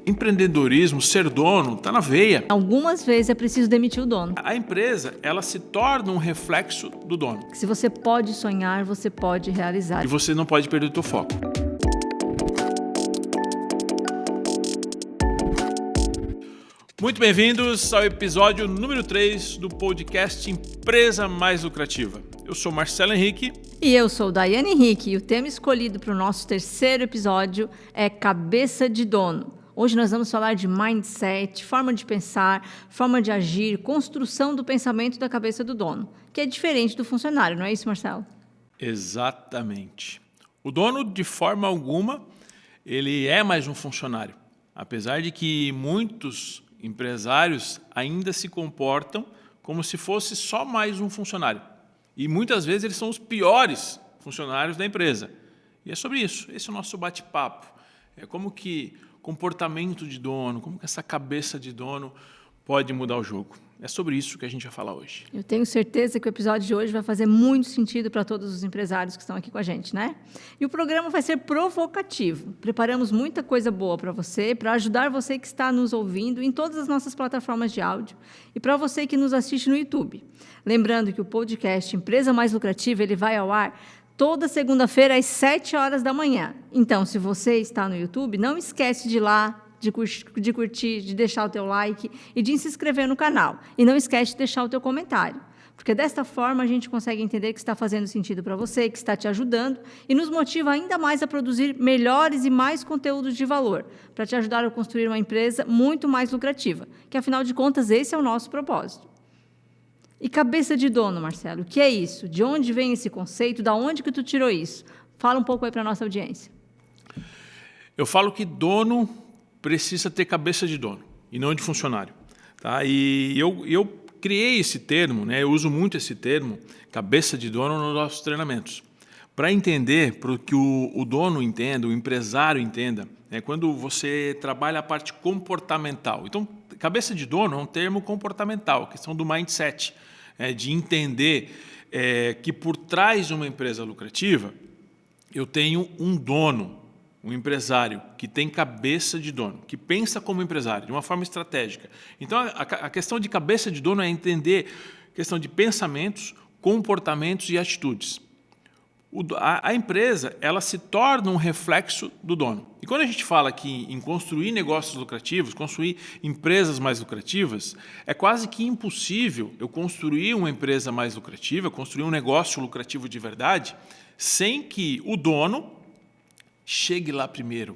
Empreendedorismo, ser dono, está na veia. Algumas vezes é preciso demitir o dono. A empresa, ela se torna um reflexo do dono. Se você pode sonhar, você pode realizar. E você não pode perder o teu foco. Muito bem-vindos ao episódio número 3 do podcast Empresa Mais Lucrativa. Eu sou Marcelo Henrique. E eu sou Daiane Henrique. E o tema escolhido para o nosso terceiro episódio é Cabeça de Dono. Hoje nós vamos falar de mindset, forma de pensar, forma de agir, construção do pensamento da cabeça do dono, que é diferente do funcionário, não é isso, Marcelo? Exatamente. O dono, de forma alguma, ele é mais um funcionário. Apesar de que muitos empresários ainda se comportam como se fosse só mais um funcionário. E muitas vezes eles são os piores funcionários da empresa. E é sobre isso. Esse é o nosso bate-papo. É como que comportamento de dono, como que essa cabeça de dono pode mudar o jogo. É sobre isso que a gente vai falar hoje. Eu tenho certeza que o episódio de hoje vai fazer muito sentido para todos os empresários que estão aqui com a gente, né? E o programa vai ser provocativo. Preparamos muita coisa boa para você, para ajudar você que está nos ouvindo em todas as nossas plataformas de áudio e para você que nos assiste no YouTube. Lembrando que o podcast Empresa Mais Lucrativa, ele vai ao ar toda segunda-feira às 7 horas da manhã. Então, se você está no YouTube, não esquece de ir lá, de curtir, de deixar o teu like e de se inscrever no canal. E não esquece de deixar o teu comentário, porque desta forma a gente consegue entender que está fazendo sentido para você, que está te ajudando e nos motiva ainda mais a produzir melhores e mais conteúdos de valor, para te ajudar a construir uma empresa muito mais lucrativa, que afinal de contas esse é o nosso propósito. E cabeça de dono, Marcelo, o que é isso? De onde vem esse conceito? Da onde que tu tirou isso? Fala um pouco aí para a nossa audiência. Eu falo que dono precisa ter cabeça de dono e não de funcionário. Tá? E eu criei esse termo, né? Eu uso muito esse termo, cabeça de dono, nos nossos treinamentos. Para entender, para que o dono entenda, o empresário entenda, é quando você trabalha a parte comportamental. Então, cabeça de dono é um termo comportamental, questão do mindset, de entender que por trás de uma empresa lucrativa, eu tenho um dono, um empresário que tem cabeça de dono, que pensa como empresário, de uma forma estratégica. Então, a questão de cabeça de dono é entender questão de pensamentos, comportamentos e atitudes. A empresa, ela se torna um reflexo do dono. E quando a gente fala aqui em construir negócios lucrativos, construir empresas mais lucrativas, é quase que impossível eu construir uma empresa mais lucrativa, construir um negócio lucrativo de verdade, sem que o dono chegue lá primeiro,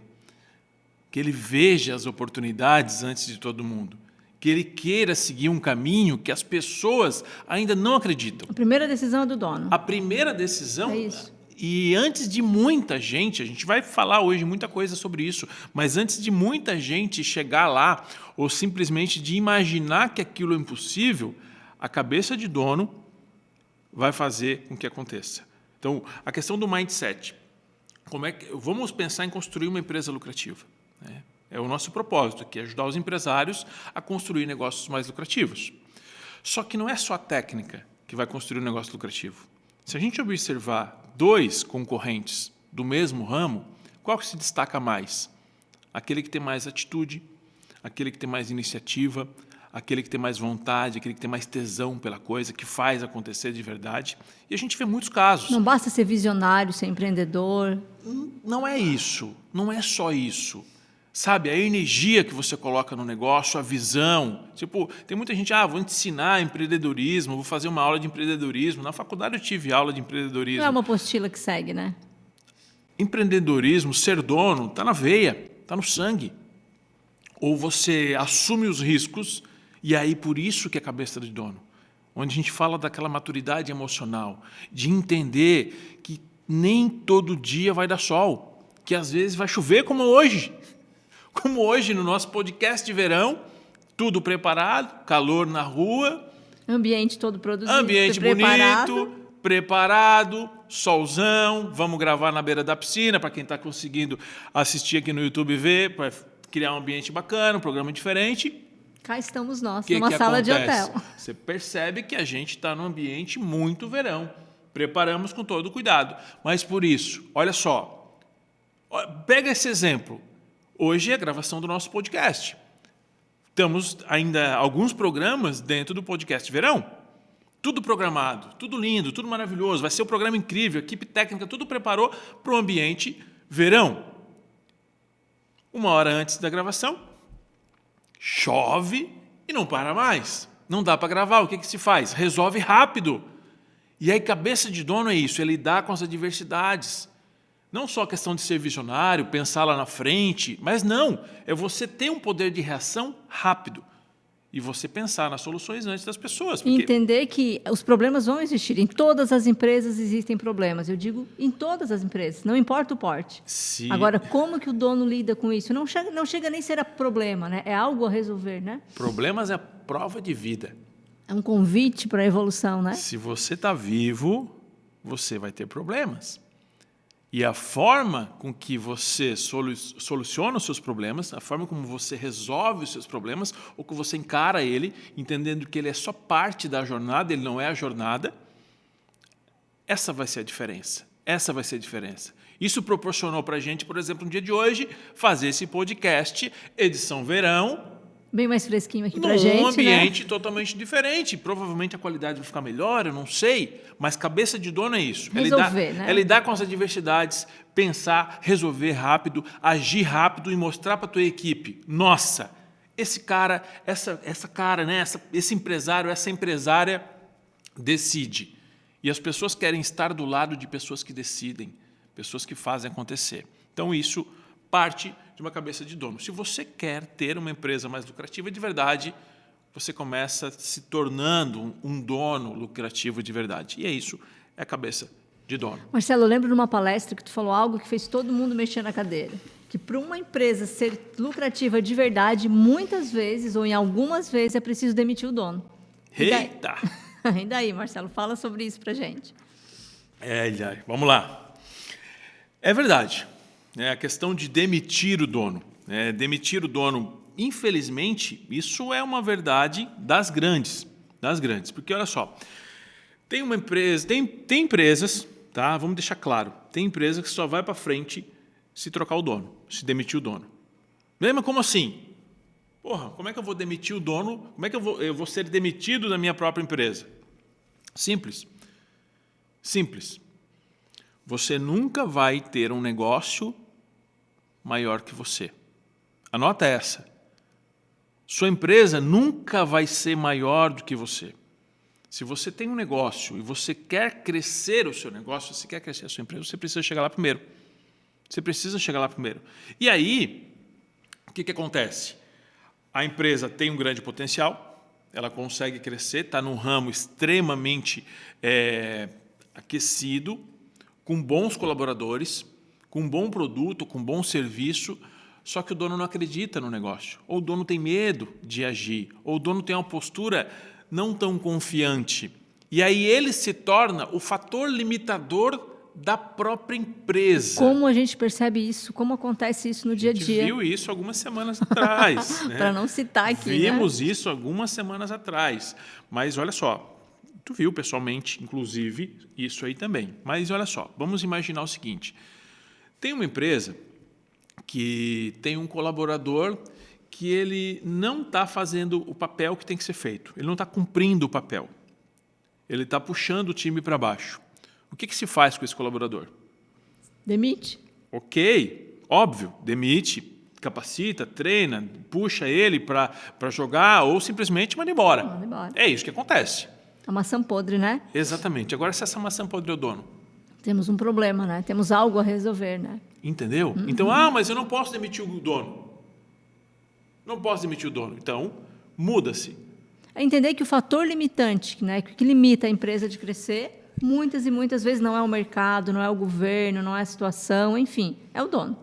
que ele veja as oportunidades antes de todo mundo, que ele queira seguir um caminho que as pessoas ainda não acreditam. A primeira decisão é do dono. A primeira decisão, é isso. E antes de muita gente, a gente vai falar hoje muita coisa sobre isso, mas antes de muita gente chegar lá, ou simplesmente de imaginar que aquilo é impossível, a cabeça de dono vai fazer com que aconteça. Então, a questão do mindset. Vamos pensar em construir uma empresa lucrativa. Né? É o nosso propósito aqui, ajudar os empresários a construir negócios mais lucrativos. Só que não é só a técnica que vai construir um negócio lucrativo. Se a gente observar dois concorrentes do mesmo ramo, qual que se destaca mais? Aquele que tem mais atitude, aquele que tem mais iniciativa, aquele que tem mais vontade, aquele que tem mais tesão pela coisa, que faz acontecer de verdade. E a gente vê muitos casos. Não basta ser visionário, ser empreendedor. Não é isso, não é só isso. Sabe, a energia que você coloca no negócio, a visão. Tipo, tem muita gente, vou ensinar empreendedorismo, vou fazer uma aula de empreendedorismo. Na faculdade eu tive aula de empreendedorismo. Não é uma apostila que segue, né? Empreendedorismo, ser dono, está na veia, está no sangue. Ou você assume os riscos, e aí por isso que é cabeça de dono. Onde a gente fala daquela maturidade emocional, de entender que nem todo dia vai dar sol, que às vezes vai chover como hoje. Como hoje no nosso podcast de verão, tudo preparado, calor na rua. Ambiente todo produzido. Ambiente bonito, preparado, solzão. Vamos gravar na beira da piscina, para quem está conseguindo assistir aqui no YouTube ver, para criar um ambiente bacana, um programa diferente. Cá estamos nós, numa sala de hotel. Você percebe que a gente está num ambiente muito verão. Preparamos com todo cuidado. Mas por isso, olha só, pega esse exemplo. Hoje é a gravação do nosso podcast. Temos ainda alguns programas dentro do podcast Verão. Tudo programado, tudo lindo, tudo maravilhoso. Vai ser um programa incrível, a equipe técnica tudo preparou para o ambiente verão. 1 hora antes da gravação, chove e não para mais. Não dá para gravar, o que se faz? Resolve rápido. E aí, cabeça de dono é isso, é lidar com as adversidades. Não só a questão de ser visionário, pensar lá na frente, mas não, é você ter um poder de reação rápido e você pensar nas soluções antes das pessoas. Porque... Entender que os problemas vão existir. Em todas as empresas existem problemas. Eu digo em todas as empresas, não importa o porte. Agora, como que o dono lida com isso? Não chega nem a ser problema, né? É algo a resolver, né? Problemas é a prova de vida. É um convite para a evolução, né? Se você está vivo, você vai ter problemas. E a forma com que você soluciona os seus problemas, a forma como você resolve os seus problemas, ou que você encara ele, entendendo que ele é só parte da jornada, ele não é a jornada, essa vai ser a diferença. Essa vai ser a diferença. Isso proporcionou para a gente, por exemplo, no dia de hoje, fazer esse podcast, edição verão, bem mais fresquinho aqui pra gente, num ambiente totalmente diferente. Provavelmente a qualidade vai ficar melhor, eu não sei. Mas cabeça de dono é isso. É lidar com as adversidades, pensar, resolver rápido, agir rápido e mostrar para a tua equipe. Nossa, esse cara, esse empresário, essa empresária decide. E as pessoas querem estar do lado de pessoas que decidem, pessoas que fazem acontecer. Então isso parte de uma cabeça de dono. Se você quer ter uma empresa mais lucrativa de verdade, você começa se tornando um dono lucrativo de verdade. E é isso, é a cabeça de dono. Marcelo, eu lembro de uma palestra que tu falou algo que fez todo mundo mexer na cadeira. Que para uma empresa ser lucrativa de verdade, muitas vezes, ou em algumas vezes, é preciso demitir o dono. Eita! E daí, Marcelo, fala sobre isso pra gente. Vamos lá. É verdade. A questão de demitir o dono. Demitir o dono, infelizmente, isso é uma verdade das grandes. Porque, olha só, tem uma empresa, tem empresas, tá? Vamos deixar claro, tem empresa que só vai para frente se trocar o dono, se demitir o dono. Mas como assim? Porra, como é que eu vou demitir o dono? Como é que eu vou ser demitido da minha própria empresa? Simples. Você nunca vai ter um negócio maior que você. Anota essa. Sua empresa nunca vai ser maior do que você. Se você tem um negócio e você quer crescer o seu negócio, você quer crescer a sua empresa, você precisa chegar lá primeiro. E aí, o que acontece? A empresa tem um grande potencial, ela consegue crescer, está num ramo extremamente aquecido, com bons colaboradores, com um bom produto, com um bom serviço, só que o dono não acredita no negócio, ou o dono tem medo de agir, ou o dono tem uma postura não tão confiante. E aí ele se torna o fator limitador da própria empresa. Como a gente percebe isso? Como acontece isso no dia a dia? A gente viu isso algumas semanas atrás. Né? Para não citar aqui, Vimos isso algumas semanas atrás. Mas olha só, tu viu pessoalmente, inclusive, isso aí também. Mas olha só, vamos imaginar o seguinte. Tem uma empresa que tem um colaborador que ele não está fazendo o papel que tem que ser feito. Ele não está cumprindo o papel. Ele está puxando o time para baixo. O que se faz com esse colaborador? Demite. Ok, óbvio, demite, capacita, treina, puxa ele para jogar ou simplesmente manda embora. Manda embora. É isso que acontece. A maçã podre, né? Exatamente. Agora, se essa maçã podre é o dono? Temos um problema, né? Temos algo a resolver, né? Entendeu? Uhum. Então, mas eu não posso demitir o dono. Então, muda-se. É entender que o fator limitante, né, que limita a empresa de crescer, muitas e muitas vezes não é o mercado, não é o governo, não é a situação, enfim, é o dono.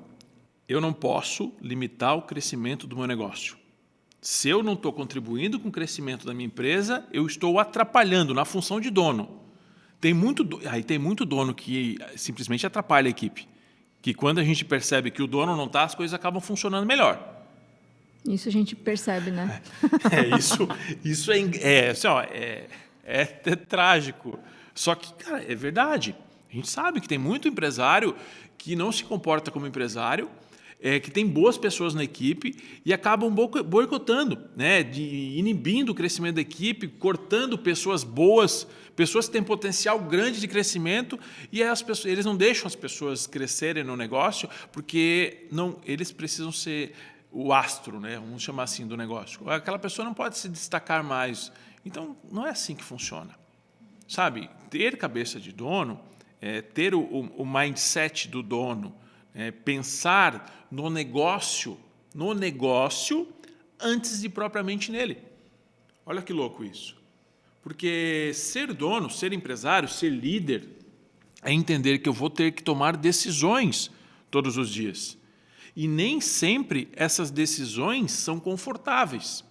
Eu não posso limitar o crescimento do meu negócio. Se eu não estou contribuindo com o crescimento da minha empresa, eu estou atrapalhando na função de dono. Tem muito dono que simplesmente atrapalha a equipe. Que quando a gente percebe que o dono não está, as coisas acabam funcionando melhor. Isso a gente percebe, né? Isso é trágico. Só que, cara, é verdade. A gente sabe que tem muito empresário que não se comporta como empresário, que tem boas pessoas na equipe e acabam boicotando, né, inibindo o crescimento da equipe, cortando pessoas boas, pessoas que têm potencial grande de crescimento, e eles não deixam as pessoas crescerem no negócio porque eles precisam ser o astro, né, vamos chamar assim, do negócio. Aquela pessoa não pode se destacar mais. Então, não é assim que funciona. Sabe, ter cabeça de dono, ter o mindset do dono, pensar no negócio antes de propriamente nele. Olha que louco isso. Porque ser dono, ser empresário, ser líder, é entender que eu vou ter que tomar decisões todos os dias. E nem sempre essas decisões são confortáveis.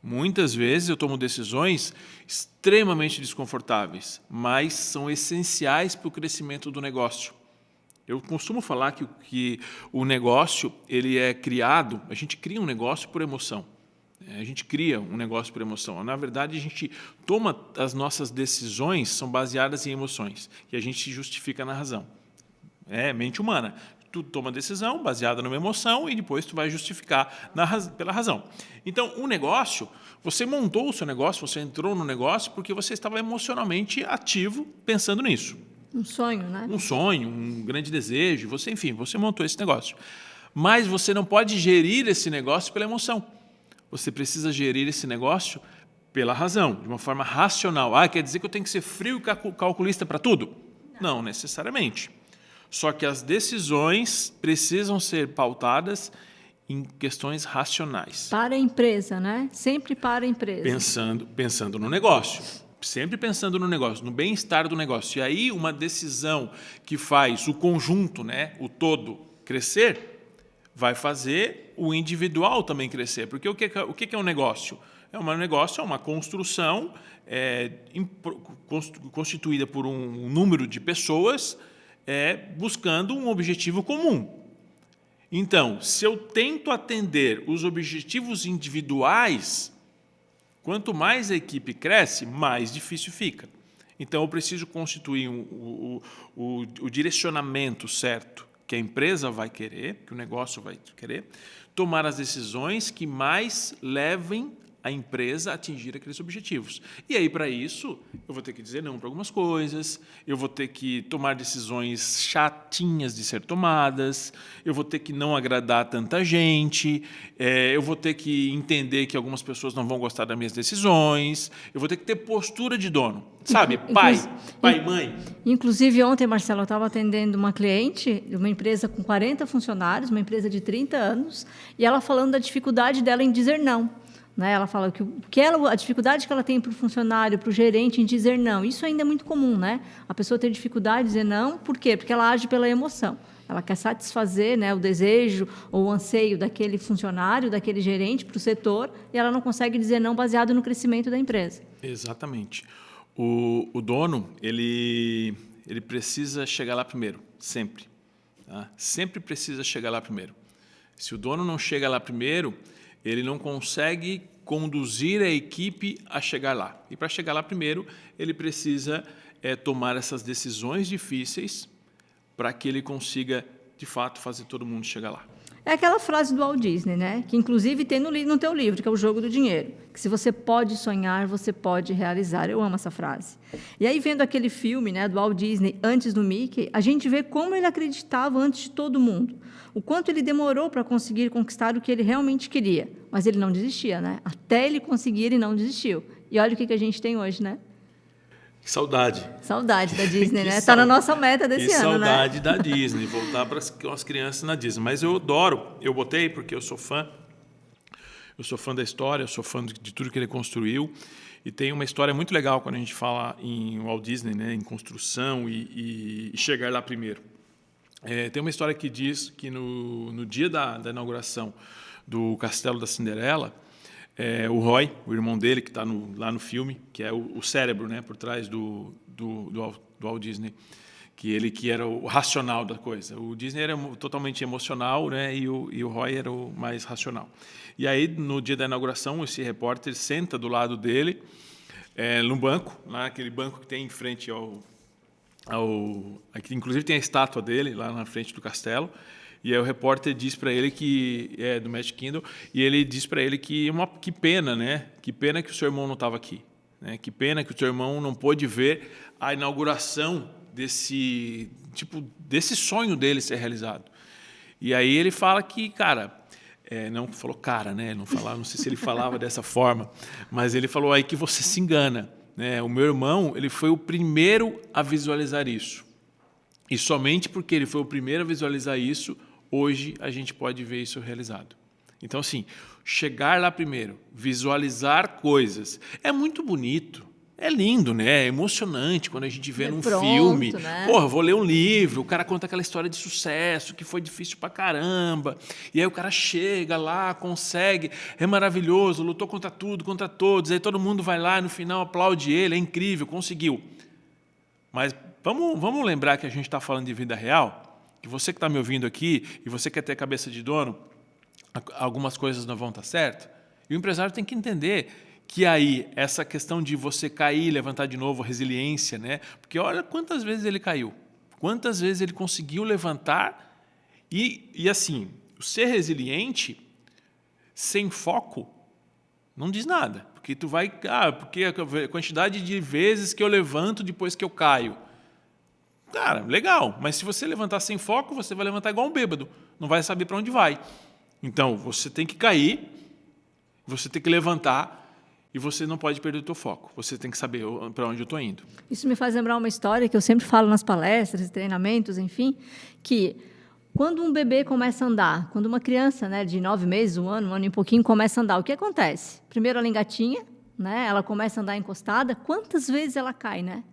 Muitas vezes eu tomo decisões extremamente desconfortáveis, mas são essenciais para o crescimento do negócio. Eu costumo falar que o negócio ele é criado, a gente cria um negócio por emoção. A gente cria um negócio por emoção. Na verdade, a gente toma as nossas decisões, são baseadas em emoções, e a gente se justifica na razão. É mente humana. Tu toma decisão baseada numa emoção e depois tu vai justificar pela razão. Então, o negócio, você montou o seu negócio, você entrou no negócio porque você estava emocionalmente ativo pensando nisso. Um sonho, né? Um sonho, um grande desejo, você montou esse negócio. Mas você não pode gerir esse negócio pela emoção. Você precisa gerir esse negócio pela razão, de uma forma racional. Quer dizer que eu tenho que ser frio e calculista para tudo? Não necessariamente. Só que as decisões precisam ser pautadas em questões racionais. Para a empresa, né? Sempre para a empresa. Pensando no negócio. Sempre pensando no negócio, no bem-estar do negócio. E aí, uma decisão que faz o conjunto, né, o todo, crescer, vai fazer o individual também crescer. Porque o que é um negócio? Um negócio é uma construção constituída por um número de pessoas buscando um objetivo comum. Então, se eu tento atender os objetivos individuais, quanto mais a equipe cresce, mais difícil fica. Então, eu preciso constituir o direcionamento certo que a empresa vai querer, que o negócio vai querer, tomar as decisões que mais levem a empresa a atingir aqueles objetivos. E aí, para isso, eu vou ter que dizer não para algumas coisas, eu vou ter que tomar decisões chatinhas de ser tomadas, eu vou ter que não agradar tanta gente, eu vou ter que entender que algumas pessoas não vão gostar das minhas decisões, eu vou ter que ter postura de dono. Sabe, pai e mãe. Inclusive, ontem, Marcelo, eu estava atendendo uma cliente de uma empresa com 40 funcionários, uma empresa de 30 anos, e ela falando da dificuldade dela em dizer não. Ela fala que a dificuldade que ela tem para o funcionário, para o gerente em dizer não, isso ainda é muito comum, né? A pessoa ter dificuldade de dizer não, por quê? Porque ela age pela emoção. Ela quer satisfazer, né, o desejo ou o anseio daquele funcionário, daquele gerente para o setor, e ela não consegue dizer não baseado no crescimento da empresa. Exatamente. O dono, ele precisa chegar lá primeiro, sempre. Tá? Sempre precisa chegar lá primeiro. Se o dono não chega lá primeiro, ele não consegue conduzir a equipe a chegar lá. E para chegar lá primeiro, ele precisa tomar essas decisões difíceis para que ele consiga, de fato, fazer todo mundo chegar lá. É aquela frase do Walt Disney, né? Que inclusive tem no teu livro, que é O Jogo do Dinheiro, que se você pode sonhar, você pode realizar. Eu amo essa frase. E aí, vendo aquele filme, né, do Walt Disney, antes do Mickey, a gente vê como ele acreditava antes de todo mundo. O quanto ele demorou para conseguir conquistar o que ele realmente queria. Mas ele não desistia, né? Até ele conseguir, ele não desistiu. E olha o que a gente tem hoje, né? Que saudade. Saudade da Disney, né? Está na nossa meta desse ano, né? Saudade da Disney, voltar para as crianças na Disney. Mas eu adoro, eu botei porque eu sou fã. Eu sou fã da história, eu sou fã de tudo que ele construiu. E tem uma história muito legal quando a gente fala em Walt Disney, né? Em construção e chegar lá primeiro. Tem uma história que diz que no dia da inauguração do Castelo da Cinderela, o Roy, o irmão dele, que está lá no filme, que é o cérebro, né, por trás do Walt Disney, que era o racional da coisa. O Disney era totalmente emocional, né, e o Roy era o mais racional. E aí, no dia da inauguração, esse repórter senta do lado dele, num banco, lá aquele banco que tem em frente aqui, inclusive tem a estátua dele lá na frente do castelo, E aí o repórter diz para ele que é do Magic Kingdom, e ele diz para ele que pena, né? Que pena que o seu irmão não estava aqui, né? Que pena que o seu irmão não pôde ver a inauguração desse sonho dele ser realizado. E aí ele fala que, cara, não falou cara, né? Não sei se ele falava dessa forma, mas ele falou aí que você se engana, né? O meu irmão, ele foi o primeiro a visualizar isso. E somente porque ele foi o primeiro a visualizar isso, hoje a gente pode ver isso realizado. Então, assim, chegar lá primeiro, visualizar coisas, é muito bonito, é lindo, né? É emocionante quando a gente vê num filme. Né? Porra, vou ler um livro, o cara conta aquela história de sucesso, que foi difícil pra caramba, e aí o cara chega lá, consegue, é maravilhoso, lutou contra tudo, contra todos, aí todo mundo vai lá e no final aplaude ele, é incrível, conseguiu. Mas vamos lembrar que a gente está falando de vida real, que você que está me ouvindo aqui e você quer ter cabeça de dono, algumas coisas não vão estar certas. E o empresário tem que entender que aí essa questão de você cair e levantar de novo, a resiliência, né? Porque olha quantas vezes ele caiu, quantas vezes ele conseguiu levantar e assim, ser resiliente sem foco não diz nada, porque tu vai, porque a quantidade de vezes que eu levanto depois que eu caio. Cara, legal, mas se você levantar sem foco, você vai levantar igual um bêbado, não vai saber para onde vai. Então, você tem que cair, você tem que levantar e você não pode perder o teu foco. Você tem que saber para onde eu estou indo. Isso me faz lembrar uma história que eu sempre falo nas palestras, treinamentos, enfim, que quando um bebê começa a andar, quando uma criança, né, de 9 meses, um ano e pouquinho, começa a andar, o que acontece? Primeiro ela engatinha, né, ela começa a andar encostada, quantas vezes ela cai, né?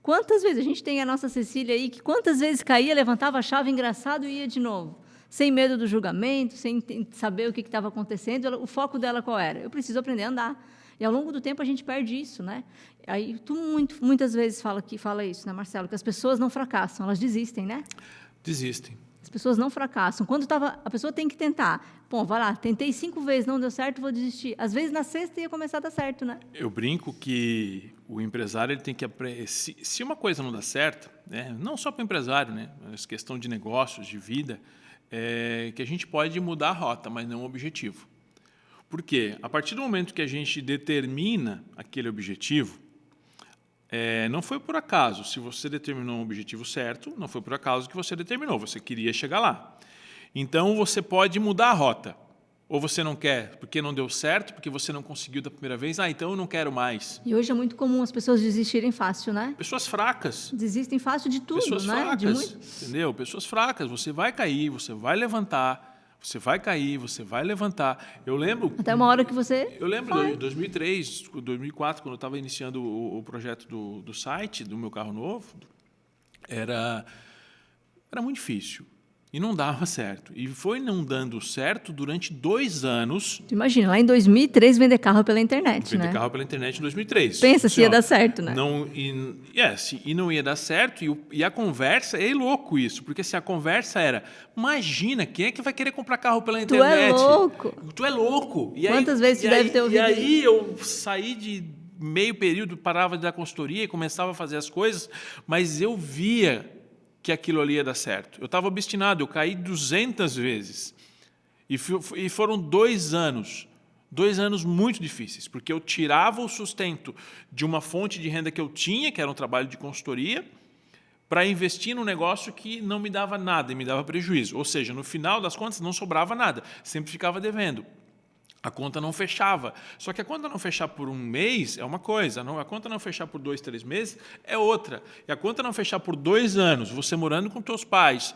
Quantas vezes? A gente tem a nossa Cecília aí, que quantas vezes caía, levantava, achava engraçado e ia de novo. Sem medo do julgamento, sem saber o que estava acontecendo. O foco dela qual era? Eu preciso aprender a andar. E, ao longo do tempo, a gente perde isso, né? Aí, tu muitas vezes fala isso, né, Marcelo? Que as pessoas não fracassam, elas desistem, né? Desistem. As pessoas não fracassam. A pessoa tem que tentar. Bom, vai lá, tentei 5 vezes, não deu certo, vou desistir. Às vezes, na sexta, ia começar a dar certo, né? Eu brinco que o empresário ele tem que aprender. Se uma coisa não dá certo, né, não só para o empresário, né, mas questão de negócios, de vida, que a gente pode mudar a rota, mas não o objetivo. Por quê? A partir do momento que a gente determina aquele objetivo, não foi por acaso. Se você determinou um objetivo certo, não foi por acaso que você determinou, você queria chegar lá. Então, você pode mudar a rota. Ou você não quer porque não deu certo, porque você não conseguiu da primeira vez, então eu não quero mais. E hoje é muito comum as pessoas desistirem fácil, né? Pessoas fracas. Desistem fácil de tudo, Pessoas né? fracas, entendeu? Pessoas fracas. Você vai cair, você vai levantar, você vai cair, você vai levantar. Eu lembro... Até uma hora que você... Eu lembro de 2003, 2004, quando eu estava iniciando o projeto do site, do meu carro novo, era muito difícil. E não dava certo. E foi não dando certo durante 2 anos. Imagina, lá em 2003, vender carro pela internet, né? Vender carro pela internet em 2003. Pensa se ia dar certo, né? E não ia dar certo. E a conversa, é louco isso. Porque se a conversa era, imagina, quem é que vai querer comprar carro pela internet? Tu é louco. Tu é louco. Quantas vezes tu deve ter ouvido isso? E aí eu saí de meio período, parava de dar consultoria e começava a fazer as coisas, mas eu via que aquilo ali ia dar certo. Eu estava obstinado, eu caí 200 vezes. E foram 2 anos. 2 anos muito difíceis, porque eu tirava o sustento de uma fonte de renda que eu tinha, que era um trabalho de consultoria, para investir num negócio que não me dava nada e me dava prejuízo. Ou seja, no final das contas, não sobrava nada. Sempre ficava devendo. A conta não fechava. Só que a conta não fechar por 1 mês é uma coisa, a conta não fechar por 2, 3 meses é outra. E a conta não fechar por 2 anos, você morando com teus pais,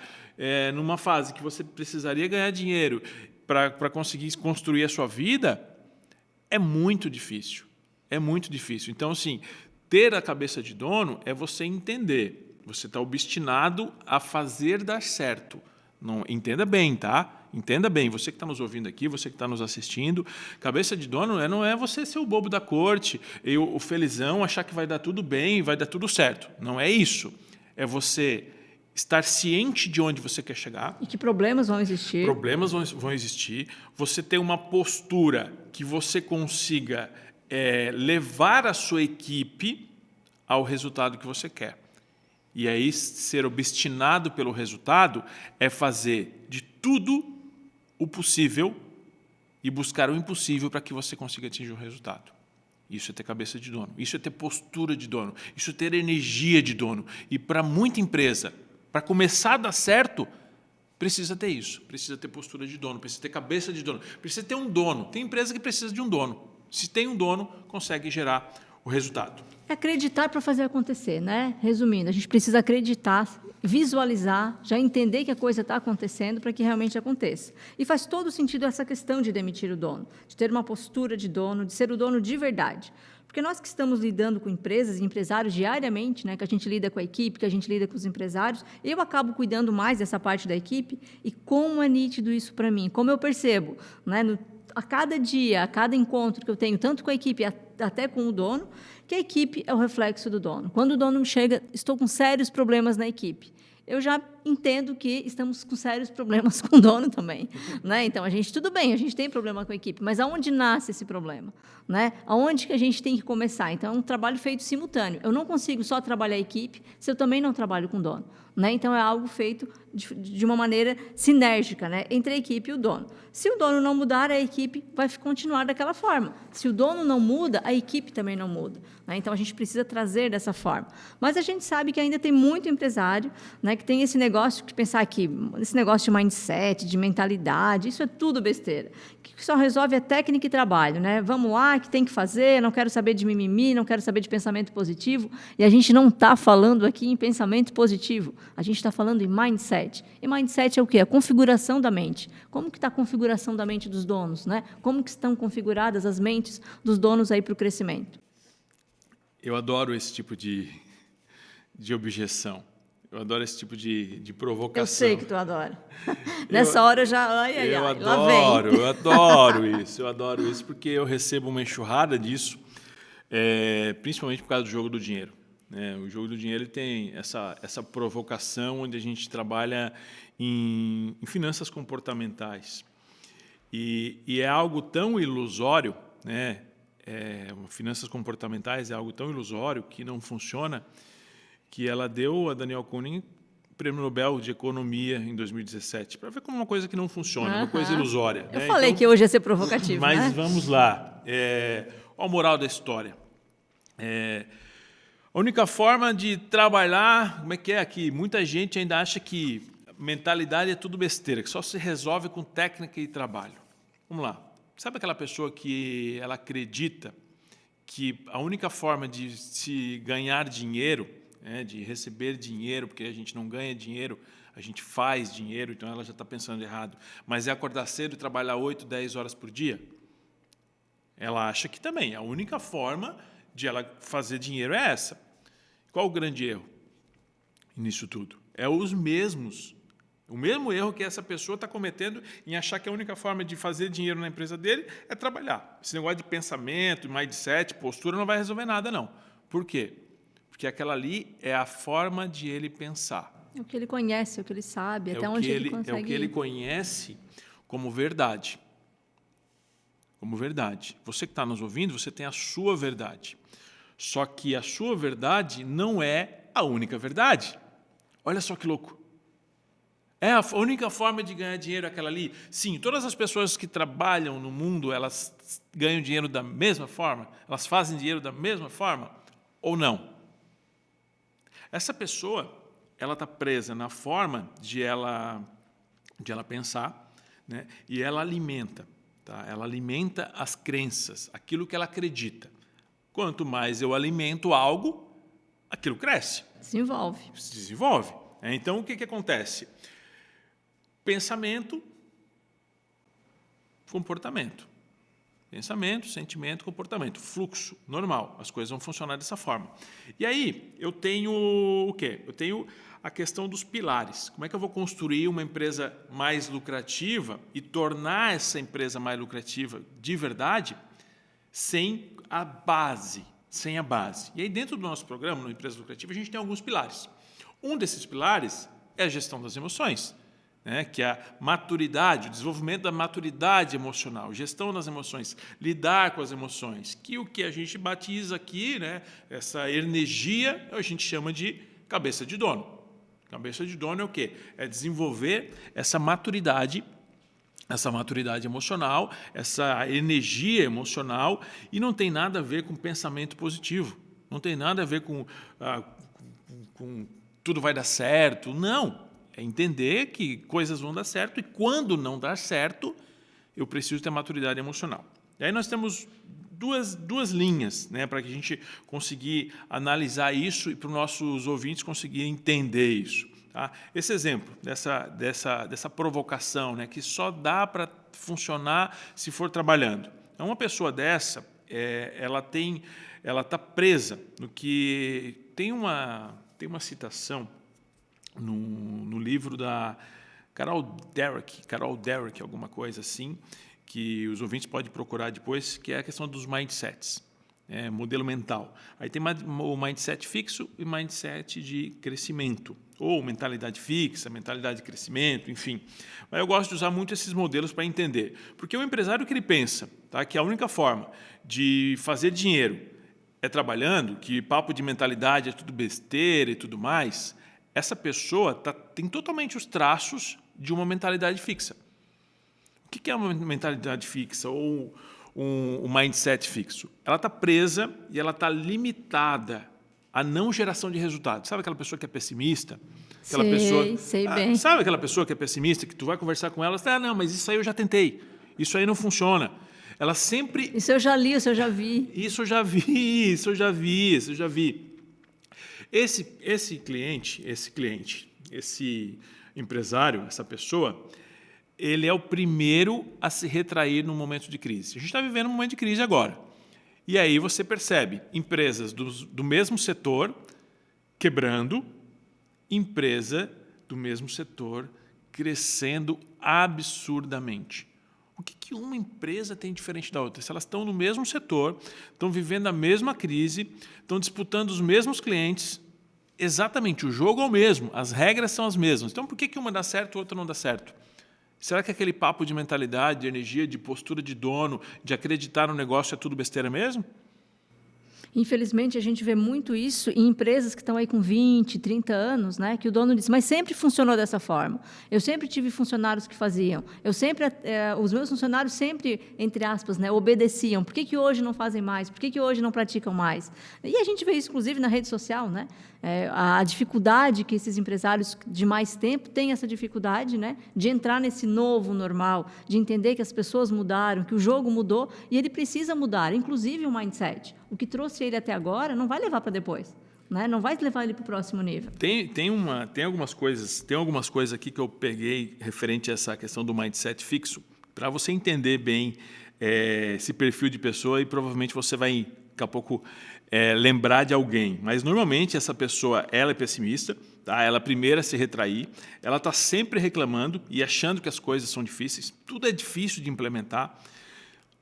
numa fase que você precisaria ganhar dinheiro para conseguir construir a sua vida, é muito difícil. É muito difícil. Então, assim, ter a cabeça de dono é você entender. Você está obstinado a fazer dar certo. Não, entenda bem, tá? Entenda bem, você que está nos ouvindo aqui, você que está nos assistindo, cabeça de dono não é você ser o bobo da corte, e o felizão achar que vai dar tudo bem, vai dar tudo certo. Não é isso. É você estar ciente de onde você quer chegar. E que problemas vão existir. Problemas vão existir. Você ter uma postura que você consiga levar a sua equipe ao resultado que você quer. E aí, ser obstinado pelo resultado é fazer de tudo o possível e buscar o impossível para que você consiga atingir o resultado. Isso é ter cabeça de dono, isso é ter postura de dono, isso é ter energia de dono. E para muita empresa, para começar a dar certo, precisa ter isso, precisa ter postura de dono, precisa ter cabeça de dono, precisa ter um dono. Tem empresa que precisa de um dono. Se tem um dono, consegue gerar o resultado. É acreditar para fazer acontecer, né? Resumindo, a gente precisa acreditar, visualizar, já entender que a coisa está acontecendo para que realmente aconteça. E faz todo sentido essa questão de demitir o dono, de ter uma postura de dono, de ser o dono de verdade. Porque nós que estamos lidando com empresas e empresários diariamente, né, que a gente lida com a equipe, que a gente lida com os empresários, eu acabo cuidando mais dessa parte da equipe e como é nítido isso para mim, como eu percebo, né, a cada dia, a cada encontro que eu tenho, tanto com a equipe até com o dono, que a equipe é o reflexo do dono. Quando o dono chega, estou com sérios problemas na equipe. Eu já entendo que estamos com sérios problemas com o dono também, né? Então, tudo bem, a gente tem problema com a equipe, mas aonde nasce esse problema, né? Aonde que a gente tem que começar? Então, é um trabalho feito simultâneo. Eu não consigo só trabalhar a equipe se eu também não trabalho com o dono, né? Então, é algo feito de uma maneira sinérgica, né? Entre a equipe e o dono. Se o dono não mudar, a equipe vai continuar daquela forma. Se o dono não muda, a equipe também não muda, né? Então, a gente precisa trazer dessa forma. Mas a gente sabe que ainda tem muito empresário, né, que tem esse negócio de pensar que esse negócio de mindset, de mentalidade, isso é tudo besteira. Que só resolve a técnica e trabalho, né? Vamos lá, que tem que fazer, não quero saber de mimimi, não quero saber de pensamento positivo. E a gente não está falando aqui em pensamento positivo, a gente está falando em mindset. E mindset é o quê? A configuração da mente. Como que está a configuração da mente dos donos, né? Como que estão configuradas as mentes dos donos aí para o crescimento? Eu adoro esse tipo de objeção. Eu adoro esse tipo de provocação. Eu sei que tu adora. Nessa hora eu já... lá vem. Eu adoro isso, porque eu recebo uma enxurrada disso, principalmente por causa do jogo do dinheiro. Né? O jogo do dinheiro tem essa provocação onde a gente trabalha em finanças comportamentais. E é algo tão ilusório, né? Finanças comportamentais é algo tão ilusório que não funciona, que ela deu a Daniel Kahneman o Prêmio Nobel de Economia em 2017, para ver como uma coisa que não funciona, uma coisa ilusória. Eu falei que hoje ia ser provocativo, mas né? Vamos lá. Olha a moral da história. A única forma de trabalhar, como é que é aqui? Muita gente ainda acha que mentalidade é tudo besteira, que só se resolve com técnica e trabalho. Vamos lá. Sabe aquela pessoa que ela acredita que a única forma de se ganhar dinheiro, de receber dinheiro, porque a gente não ganha dinheiro, a gente faz dinheiro, então ela já está pensando errado, mas é acordar cedo e trabalhar 8, 10 horas por dia? Ela acha que também a única forma de ela fazer dinheiro é essa. Qual o grande erro nisso tudo? É o mesmo erro que essa pessoa está cometendo em achar que a única forma de fazer dinheiro na empresa dele é trabalhar. Esse negócio de pensamento, mindset, postura não vai resolver nada, não. Por quê? Porque aquela ali é a forma de ele pensar. É o que ele conhece, é o que ele sabe, até onde ele consegue ir. É o que ele conhece como verdade. Como verdade. Você que está nos ouvindo, você tem a sua verdade. Só que a sua verdade não é a única verdade. Olha só que louco. É a única forma de ganhar dinheiro aquela ali? Sim, todas as pessoas que trabalham no mundo, elas ganham dinheiro da mesma forma? Elas fazem dinheiro da mesma forma? Ou não? Essa pessoa, ela está presa na forma de ela pensar, né? E ela alimenta. Tá? Ela alimenta as crenças, aquilo que ela acredita. Quanto mais eu alimento algo, aquilo cresce. Se desenvolve. Então, o que acontece? Pensamento, comportamento. Pensamento, sentimento, comportamento. Fluxo normal. As coisas vão funcionar dessa forma. E aí, eu tenho o quê? Eu tenho a questão dos pilares. Como é que eu vou construir uma empresa mais lucrativa e tornar essa empresa mais lucrativa de verdade sem a base? E aí, dentro do nosso programa, no Empresa Lucrativa, a gente tem alguns pilares. Um desses pilares é a gestão das emoções, né, que é a maturidade, o desenvolvimento da maturidade emocional, gestão das emoções, lidar com as emoções, que o que a gente batiza aqui, né, essa energia, a gente chama de cabeça de dono. Cabeça de dono é o quê? É desenvolver essa maturidade emocional, essa energia emocional, e não tem nada a ver com pensamento positivo, não tem nada a ver com tudo vai dar certo, não. É entender que coisas vão dar certo e quando não dar certo, eu preciso ter maturidade emocional. E aí nós temos duas linhas, né, para que a gente conseguir analisar isso e para os nossos ouvintes conseguirem entender isso. Tá? Esse exemplo dessa provocação, né, que só dá para funcionar se for trabalhando. Então, uma pessoa dessa, ela está presa no que... Tem uma citação no livro da Carol Dweck, alguma coisa assim, que os ouvintes podem procurar depois, que é a questão dos mindsets. Modelo mental. Aí tem o mindset fixo e mindset de crescimento, ou mentalidade fixa, mentalidade de crescimento, enfim. Mas eu gosto de usar muito esses modelos para entender, porque o empresário que ele pensa, tá, que a única forma de fazer dinheiro é trabalhando, que papo de mentalidade é tudo besteira e tudo mais, essa pessoa tem totalmente os traços de uma mentalidade fixa. O que é uma mentalidade fixa ou um mindset fixo? Ela está presa e ela está limitada à não geração de resultados. Sabe aquela pessoa que é pessimista? Sei bem. Sabe aquela pessoa que é pessimista, que tu vai conversar com ela, não, mas isso aí eu já tentei, isso aí não funciona. Ela sempre... Isso eu já li, isso eu já vi. Isso eu já vi. Esse cliente, esse empresário, essa pessoa, ele é o primeiro a se retrair num momento de crise. A gente está vivendo um momento de crise agora. E aí você percebe empresas do mesmo setor quebrando, empresa do mesmo setor crescendo absurdamente. O que uma empresa tem diferente da outra? Se elas estão no mesmo setor, estão vivendo a mesma crise, estão disputando os mesmos clientes, exatamente, o jogo é o mesmo, as regras são as mesmas. Então, por que uma dá certo e outra não dá certo? Será que aquele papo de mentalidade, de energia, de postura de dono, de acreditar no negócio é tudo besteira mesmo? Infelizmente, a gente vê muito isso em empresas que estão aí com 20, 30 anos, né? Que o dono diz, mas sempre funcionou dessa forma. Eu sempre tive funcionários que faziam. Os meus funcionários sempre, entre aspas, né, obedeciam. Por que hoje não fazem mais? Por que hoje não praticam mais? E a gente vê isso, inclusive, na rede social, né? A dificuldade que esses empresários de mais tempo têm essa dificuldade, né, de entrar nesse novo normal, de entender que as pessoas mudaram, que o jogo mudou e ele precisa mudar, inclusive o mindset. O que trouxe ele até agora não vai levar para depois, né? Não vai levar ele para o próximo nível. Tem algumas coisas aqui que eu peguei referente a essa questão do mindset fixo, para você entender bem esse perfil de pessoa e provavelmente você vai, daqui a pouco, lembrar de alguém. Mas, normalmente, essa pessoa ela é pessimista, tá? Ela é a primeira a se retrair, ela está sempre reclamando e achando que as coisas são difíceis, tudo é difícil de implementar.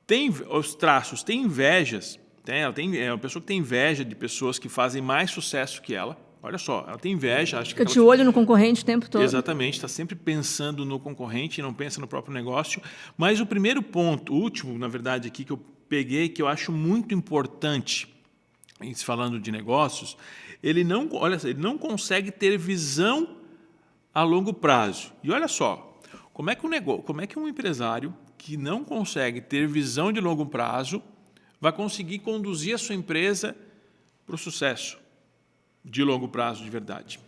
Tem os traços, tem invejas, é uma pessoa que tem inveja de pessoas que fazem mais sucesso que ela. Olha só, ela tem inveja. Fica de olho no concorrente o tempo todo. Exatamente, está sempre pensando no concorrente e não pensa no próprio negócio. Mas o primeiro ponto, o último, na verdade, aqui que eu peguei, que eu acho muito importante, falando de negócios, ele não consegue ter visão a longo prazo. E olha só, como é que um empresário que não consegue ter visão de longo prazo vai conseguir conduzir a sua empresa para o sucesso de longo prazo de verdade?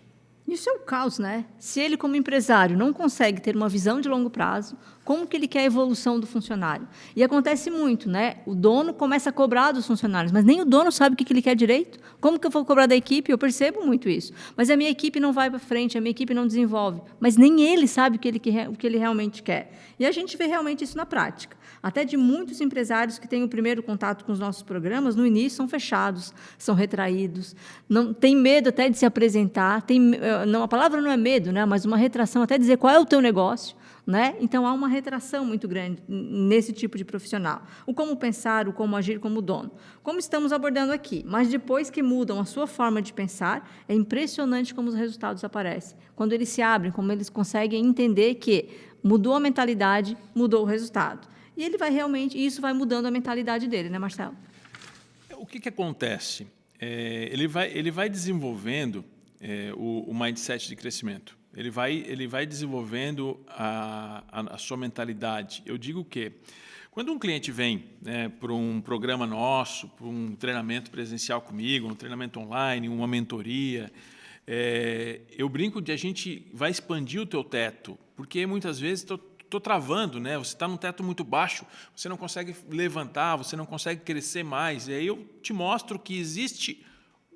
Isso é um caos, né? Se ele, como empresário, não consegue ter uma visão de longo prazo, como que ele quer a evolução do funcionário? E acontece muito, né? O dono começa a cobrar dos funcionários, mas nem o dono sabe o que ele quer direito. Como que eu vou cobrar da equipe? Eu percebo muito isso. Mas a minha equipe não vai para frente, a minha equipe não desenvolve. Mas nem ele sabe o que ele realmente quer. E a gente vê realmente isso na prática. Até de muitos empresários que têm o primeiro contato com os nossos programas, no início são fechados, são retraídos, não tem medo até de se apresentar, a palavra não é medo, né, mas uma retração, até dizer qual é o teu negócio, né? Então, há uma retração muito grande nesse tipo de profissional. O como pensar, o como agir como dono. Como estamos abordando aqui. Mas depois que mudam a sua forma de pensar, é impressionante como os resultados aparecem. Quando eles se abrem, como eles conseguem entender que mudou a mentalidade, mudou o resultado. E ele vai realmente, isso vai mudando a mentalidade dele, né, Marcelo? O que acontece? Ele vai desenvolvendo o mindset de crescimento. Ele vai desenvolvendo a sua mentalidade. Eu digo que quando um cliente vem, né, para um programa nosso, para um treinamento presencial comigo, um treinamento online, uma mentoria, eu brinco de a gente vai expandir o teu teto, porque muitas vezes estou travando, né? Você está num teto muito baixo, você não consegue levantar, você não consegue crescer mais. E aí eu te mostro que existe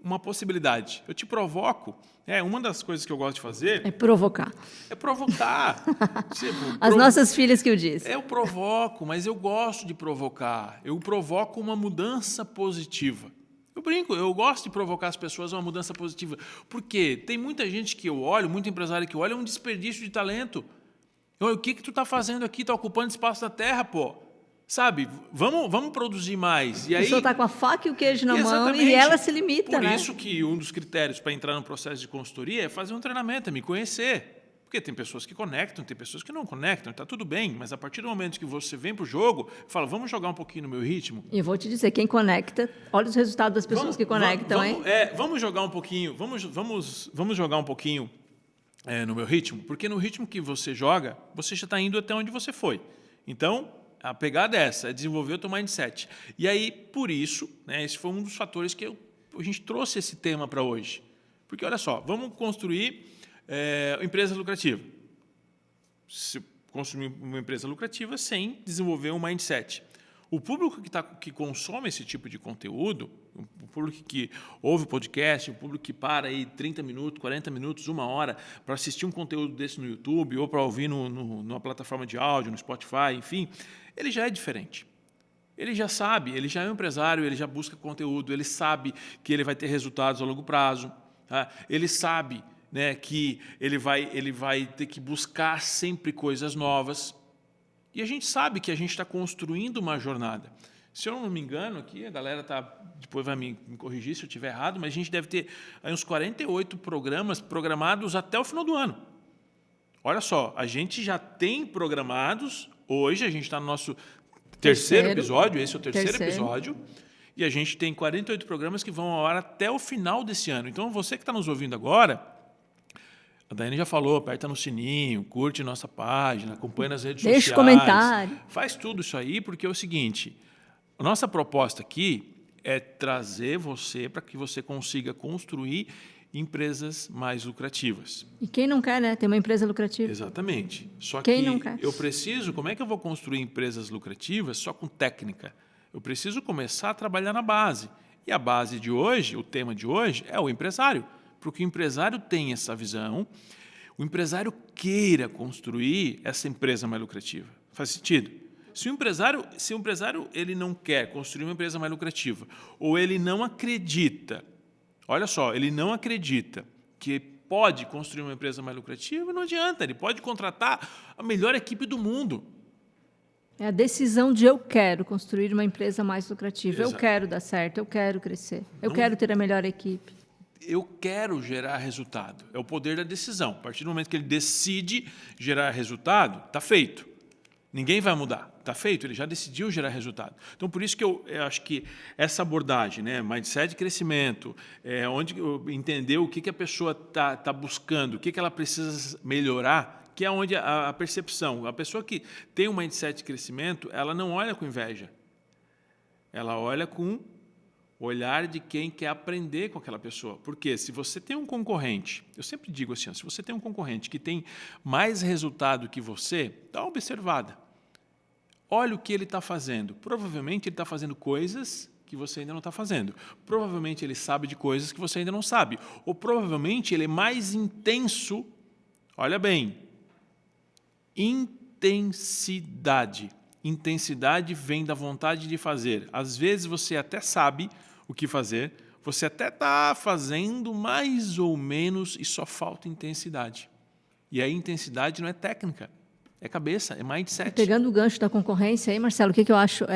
uma possibilidade. Eu te provoco. Uma das coisas que eu gosto de fazer... É provocar. É provocar. As nossas filhas que eu disse. Eu provoco, mas eu gosto de provocar. Eu provoco uma mudança positiva. Eu brinco, eu gosto de provocar as pessoas a uma mudança positiva. Porque tem muita gente que eu olho, muito empresário que eu olho, é um desperdício de talento. O que tu está fazendo aqui? Está ocupando espaço da terra, pô. Sabe? Vamos produzir mais. E aí, a pessoa está com a faca e o queijo na mão e ela se limita, Por isso que um dos critérios para entrar no processo de consultoria é fazer um treinamento, é me conhecer. Porque tem pessoas que conectam, tem pessoas que não conectam, está tudo bem, mas a partir do momento que você vem para o jogo, fala, vamos jogar um pouquinho no meu ritmo. E eu vou te dizer, quem conecta, olha os resultados das pessoas que conectam, hein? Vamos jogar um pouquinho, vamos jogar um pouquinho no meu ritmo, porque no ritmo que você joga, você já está indo até onde você foi. Então, a pegada é essa, é desenvolver o teu mindset. E aí, por isso, né, esse foi um dos fatores que a gente trouxe esse tema para hoje. Porque, olha só, vamos construir empresa lucrativa. Se construir uma empresa lucrativa sem desenvolver um mindset. O público que consome esse tipo de conteúdo, o público que ouve o podcast, o público que para aí 30 minutos, 40 minutos, 1 hora para assistir um conteúdo desse no YouTube ou para ouvir numa plataforma de áudio, no Spotify, enfim, ele já é diferente. Ele já sabe, ele já é um empresário, ele já busca conteúdo, ele sabe que ele vai ter resultados a longo prazo, tá? Ele sabe, né, que ele vai ter que buscar sempre coisas novas. E a gente sabe que a gente está construindo uma jornada. Se eu não me engano, aqui a galera depois vai me corrigir se eu estiver errado, mas a gente deve ter aí uns 48 programas programados até o final do ano. Olha só, a gente já tem programados, hoje a gente está no nosso terceiro episódio, esse é o terceiro episódio, e a gente tem 48 programas que vão ao ar até o final desse ano. Então, você que está nos ouvindo agora, a Daiane já falou, aperta no sininho, curte nossa página, acompanha nas redes sociais. Deixa comentário. Faz tudo isso aí, porque é o seguinte, a nossa proposta aqui é trazer você para que você consiga construir empresas mais lucrativas. E quem não quer, né? Ter uma empresa lucrativa. Exatamente. Só quem que não quer? Eu preciso, como é que eu vou construir empresas lucrativas só com técnica? Eu preciso começar a trabalhar na base. E a base de hoje, o tema de hoje, é o empresário. Porque o empresário tem essa visão, o empresário queira construir essa empresa mais lucrativa. Faz sentido? Se o empresário ele não quer construir uma empresa mais lucrativa, ou ele não acredita, olha só, ele não acredita que pode construir uma empresa mais lucrativa, não adianta, ele pode contratar a melhor equipe do mundo. É a decisão de eu quero construir uma empresa mais lucrativa, Exato. Eu quero dar certo, eu quero crescer, eu quero ter a melhor equipe. Eu quero gerar resultado. É o poder da decisão. A partir do momento que ele decide gerar resultado, está feito. Ninguém vai mudar. Está feito, ele já decidiu gerar resultado. Então, por isso que eu acho que essa abordagem, né, mindset de crescimento, onde entender o que a pessoa está buscando, o que ela precisa melhorar, que é onde a percepção. A pessoa que tem um mindset de crescimento, ela não olha com inveja. Ela olha com olhar de quem quer aprender com aquela pessoa. Porque se você tem um concorrente, eu sempre digo assim, se você tem um concorrente que tem mais resultado que você, dá uma observada. Olha o que ele está fazendo. Provavelmente ele está fazendo coisas que você ainda não está fazendo. Provavelmente ele sabe de coisas que você ainda não sabe. Ou provavelmente ele é mais intenso. Olha bem, intensidade. Intensidade vem da vontade de fazer. Às vezes você até sabe o que fazer, você até está fazendo mais ou menos e só falta intensidade. E a intensidade não é técnica, é cabeça, é mindset. E pegando o gancho da concorrência aí, Marcelo, o que eu acho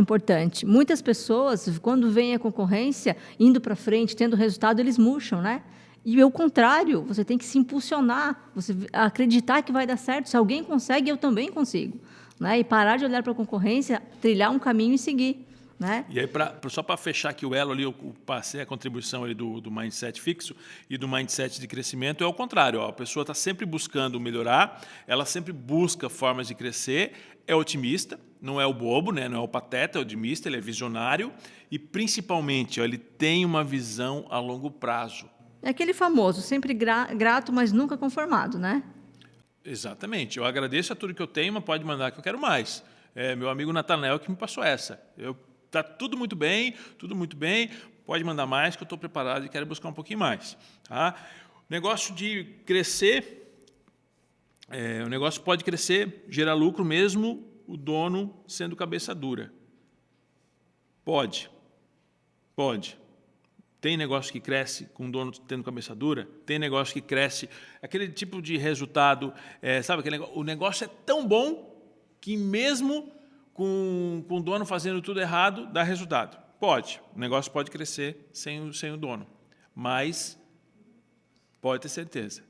importante? Muitas pessoas, quando vem a concorrência, indo para frente, tendo resultado, eles murcham, né? E o contrário, você tem que se impulsionar, você acreditar que vai dar certo. Se alguém consegue, eu também consigo. Né? E parar de olhar para a concorrência, trilhar um caminho e seguir. né? E aí, só para fechar aqui o elo ali, eu passei a contribuição ali do mindset fixo e do mindset de crescimento, é o contrário. A pessoa está sempre buscando melhorar, ela sempre busca formas de crescer, é otimista, não é o bobo, né? Não é o pateta, é otimista, ele é visionário e, principalmente, ele tem uma visão a longo prazo. É aquele famoso, sempre grato, mas nunca conformado, né? Exatamente. Eu agradeço a tudo que eu tenho, mas pode mandar que eu quero mais. Meu amigo Natanael que me passou essa. Tá tudo muito bem, pode mandar mais que eu estou preparado e quero buscar um pouquinho mais. Tá? O negócio de crescer, o negócio pode crescer, gerar lucro mesmo o dono sendo cabeça dura. Pode. Tem negócio que cresce com o dono tendo cabeça dura, tem negócio que cresce, aquele tipo de resultado, sabe, o negócio é tão bom que mesmo com o dono fazendo tudo errado, dá resultado. Pode, o negócio pode crescer sem o dono, mas pode ter certeza,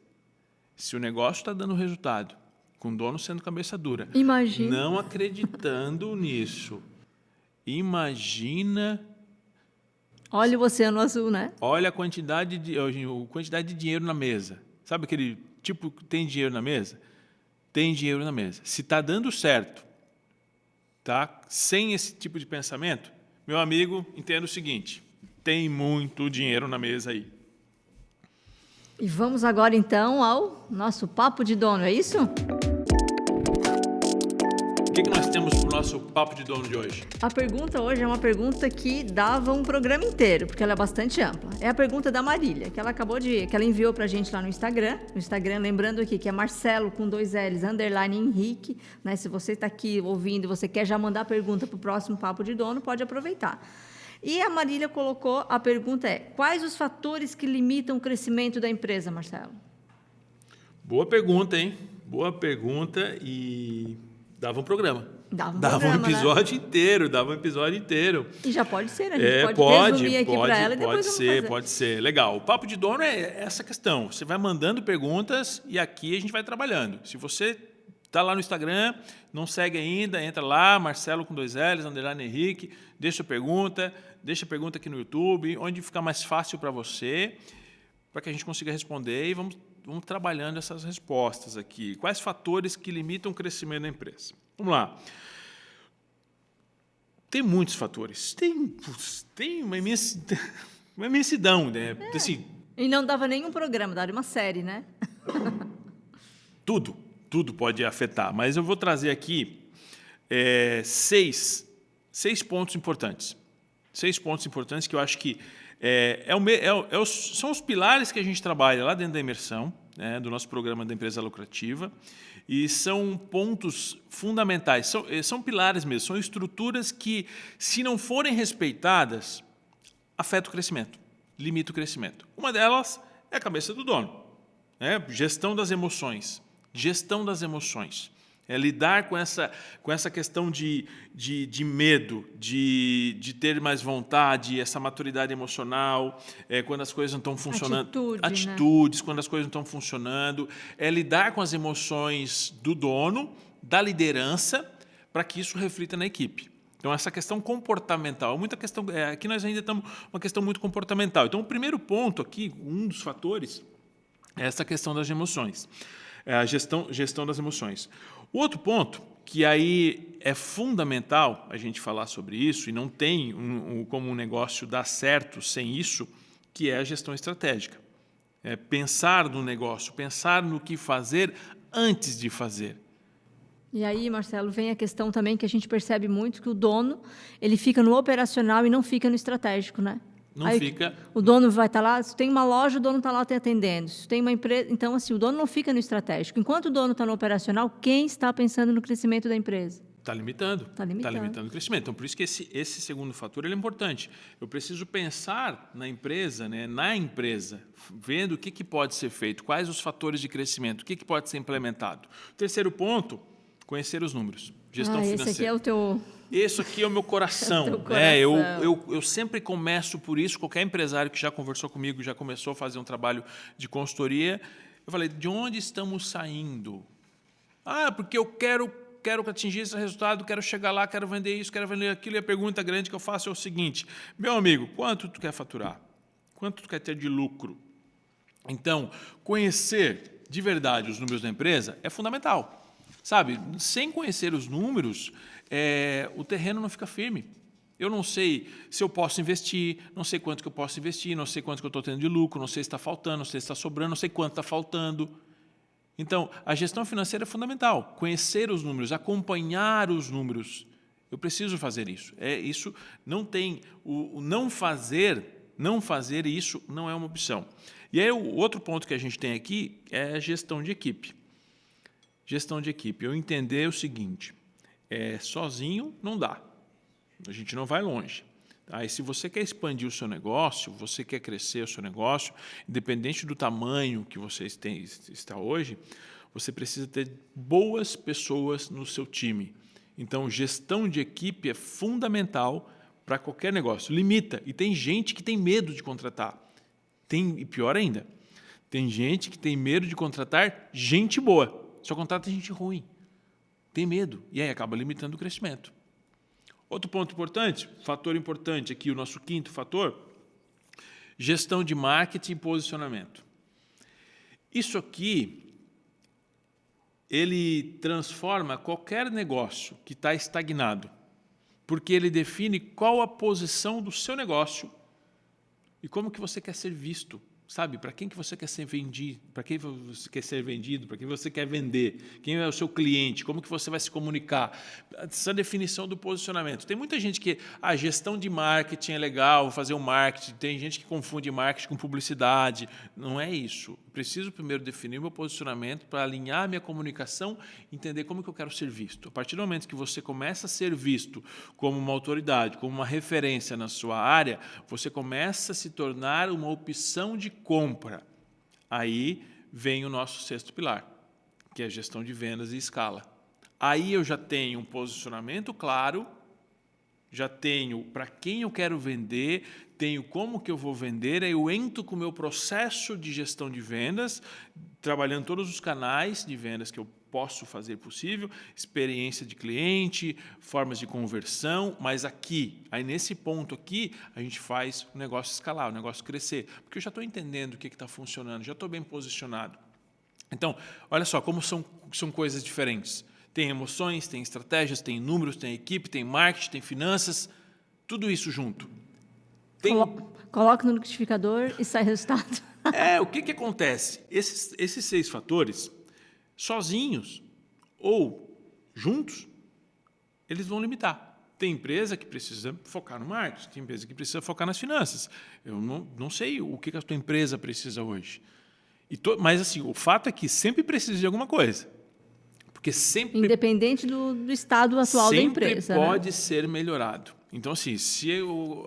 se o negócio está dando resultado, com o dono sendo cabeça dura, Imagina. não acreditando nisso, imagina... Olha o oceano azul, né? Olha a quantidade de dinheiro na mesa. Sabe aquele tipo que tem dinheiro na mesa? Tem dinheiro na mesa. Se está dando certo, tá? Sem esse tipo de pensamento, meu amigo, entenda o seguinte, tem muito dinheiro na mesa aí. E vamos agora, então, ao nosso papo de dono, é isso? O que nós temos para o nosso papo de dono de hoje? A pergunta hoje é uma pergunta que dava um programa inteiro, porque ela é bastante ampla. É a pergunta da Marília, que ela enviou para a gente lá no Instagram. No Instagram, lembrando aqui que é Marcelo com 2 L's, _ Henrique. Né? Se você está aqui ouvindo e você quer já mandar a pergunta para o próximo papo de dono, pode aproveitar. E a Marília colocou, a pergunta é, quais os fatores que limitam o crescimento da empresa, Marcelo? Boa pergunta, hein? Boa pergunta e... Dava um programa. Dava um episódio inteiro. E já pode ser, né? A gente pode resumir aqui para ela e depois vamos fazer. Pode ser. Legal. O papo de dono é essa questão. Você vai mandando perguntas e aqui a gente vai trabalhando. Se você está lá no Instagram, não segue ainda, entra lá, Marcelo com 2 L's, _ Henrique, deixa a pergunta aqui no YouTube, onde ficar mais fácil para você, para que a gente consiga responder e vamos trabalhando essas respostas aqui. Quais fatores que limitam o crescimento da empresa? Vamos lá. Tem muitos fatores. Tem uma imensidão, né? Assim, e não dava nenhum programa, dava uma série, né? Tudo pode afetar. Mas eu vou trazer aqui 6 pontos importantes. 6 pontos importantes que eu acho que são os pilares que a gente trabalha lá dentro da imersão, né, do nosso programa da empresa lucrativa, e são pontos fundamentais, são pilares mesmo, são estruturas que, se não forem respeitadas, afeta o crescimento, limita o crescimento. Uma delas é a cabeça do dono, né? Gestão das emoções. Lidar com essa questão de medo, de ter mais vontade, essa maturidade emocional, quando as coisas não estão funcionando. Atitudes, né? Quando as coisas não estão funcionando. Lidar com as emoções do dono, da liderança, para que isso reflita na equipe. Então, essa questão comportamental, muita questão. Aqui nós ainda estamos uma questão muito comportamental. Então, o primeiro ponto aqui, um dos fatores, é essa questão das emoções. A gestão das emoções. O outro ponto, que aí é fundamental a gente falar sobre isso, e não tem como um negócio dar certo sem isso, que é a gestão estratégica. Pensar no negócio, pensar no que fazer antes de fazer. E aí, Marcelo, vem a questão também que a gente percebe muito, que o dono ele fica no operacional e não fica no estratégico, né? Não fica. O dono vai estar lá, se tem uma loja, o dono está lá te atendendo. Se tem uma empresa, então assim, o dono não fica no estratégico. Enquanto o dono está no operacional, quem está pensando no crescimento da empresa? Está limitando o crescimento. Então, por isso que esse segundo fator ele é importante. Eu preciso pensar na empresa, né, vendo o que pode ser feito, quais os fatores de crescimento, o que pode ser implementado. Terceiro ponto, conhecer os números. Gestão financeira. Esse aqui é o teu... Esse aqui é o meu coração. Eu sempre começo por isso. Qualquer empresário que já conversou comigo, já começou a fazer um trabalho de consultoria, eu falei, de onde estamos saindo? Porque eu quero quero atingir esse resultado, quero chegar lá, quero vender isso, quero vender aquilo. E a pergunta grande que eu faço é o seguinte: meu amigo, quanto tu quer faturar? Quanto tu quer ter de lucro? Então, conhecer de verdade os números da empresa é fundamental. Sabe, sem conhecer os números, o terreno não fica firme. Eu não sei se eu posso investir, não sei quanto que eu posso investir, não sei quanto que eu estou tendo de lucro, não sei se está faltando, não sei se está sobrando, não sei quanto está faltando. Então, a gestão financeira é fundamental. Conhecer os números, acompanhar os números. Eu preciso fazer isso. Isso não tem... O não fazer isso não é uma opção. E aí, o outro ponto que a gente tem aqui é a gestão de equipe. Gestão de equipe. Eu entender o seguinte, sozinho não dá. A gente não vai longe. Aí, se você quer expandir o seu negócio, você quer crescer o seu negócio, independente do tamanho que você está hoje, você precisa ter boas pessoas no seu time. Então, gestão de equipe é fundamental para qualquer negócio. Limita. E tem gente que tem medo de contratar. E pior ainda, tem gente que tem medo de contratar gente boa. Só contrata gente ruim. Tem medo. E aí acaba limitando o crescimento. Outro ponto importante, fator importante aqui, o nosso quinto fator, gestão de marketing e posicionamento. Isso aqui, ele transforma qualquer negócio que está estagnado, porque ele define qual a posição do seu negócio e como que você quer ser visto. Sabe, para quem que você quer ser vendido, para quem você quer ser vendido, para quem você quer vender, quem é o seu cliente, como que você vai se comunicar, essa definição do posicionamento. Tem muita gente que a gestão de marketing é legal, vou fazer o marketing, tem gente que confunde marketing com publicidade, não é isso. Eu preciso primeiro definir meu posicionamento para alinhar a minha comunicação, entender como que eu quero ser visto. A partir do momento que você começa a ser visto como uma autoridade, como uma referência na sua área, você começa a se tornar uma opção de compra. Aí vem o nosso sexto pilar, que é a gestão de vendas e escala. Aí eu já tenho um posicionamento claro, já tenho para quem eu quero vender, tenho como que eu vou vender, aí eu entro com o meu processo de gestão de vendas, trabalhando todos os canais de vendas que eu posso fazer possível, experiência de cliente, formas de conversão, mas aí nesse ponto aqui, a gente faz o negócio escalar, o negócio crescer, porque eu já estou entendendo o que está funcionando, já estou bem posicionado. Então, olha só como são coisas diferentes. Tem emoções, tem estratégias, tem números, tem equipe, tem marketing, tem finanças, tudo isso junto. Coloca no liquidificador e sai resultado. O que acontece? Esses 6 fatores, sozinhos ou juntos, eles vão limitar. Tem empresa que precisa focar no marketing, tem empresa que precisa focar nas finanças. Eu não sei o que a tua empresa precisa hoje. Mas assim, o fato é que sempre precisa de alguma coisa. Porque sempre... Independente do estado atual da empresa. Sempre pode ser melhorado. Então, assim, se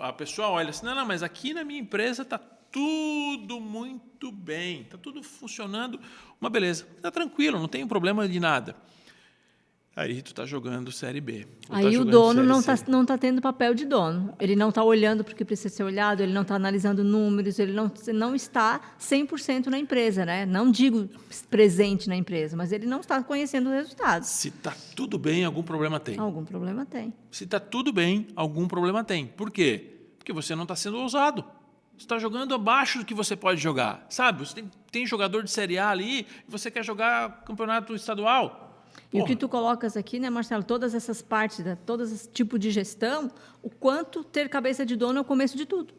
a pessoa olha assim, não, mas aqui na minha empresa está tudo muito bem, está tudo funcionando, uma beleza, está tranquilo, não tem problema de nada. Aí tu está jogando Série B. Aí o dono não tá tendo papel de dono. Ele não está olhando para o que precisa ser olhado, ele não está analisando números, ele não está 100% na empresa, né? Não digo presente na empresa, mas ele não está conhecendo os resultados. Se está tudo bem, algum problema tem. Algum problema tem. Se está tudo bem, algum problema tem. Por quê? Porque você não está sendo ousado. Você está jogando abaixo do que você pode jogar. Sabe, você tem jogador de Série A ali e você quer jogar campeonato estadual. E o que tu colocas aqui, né, Marcelo, todas essas partes, todo esse tipo de gestão, o quanto ter cabeça de dono é o começo de tudo.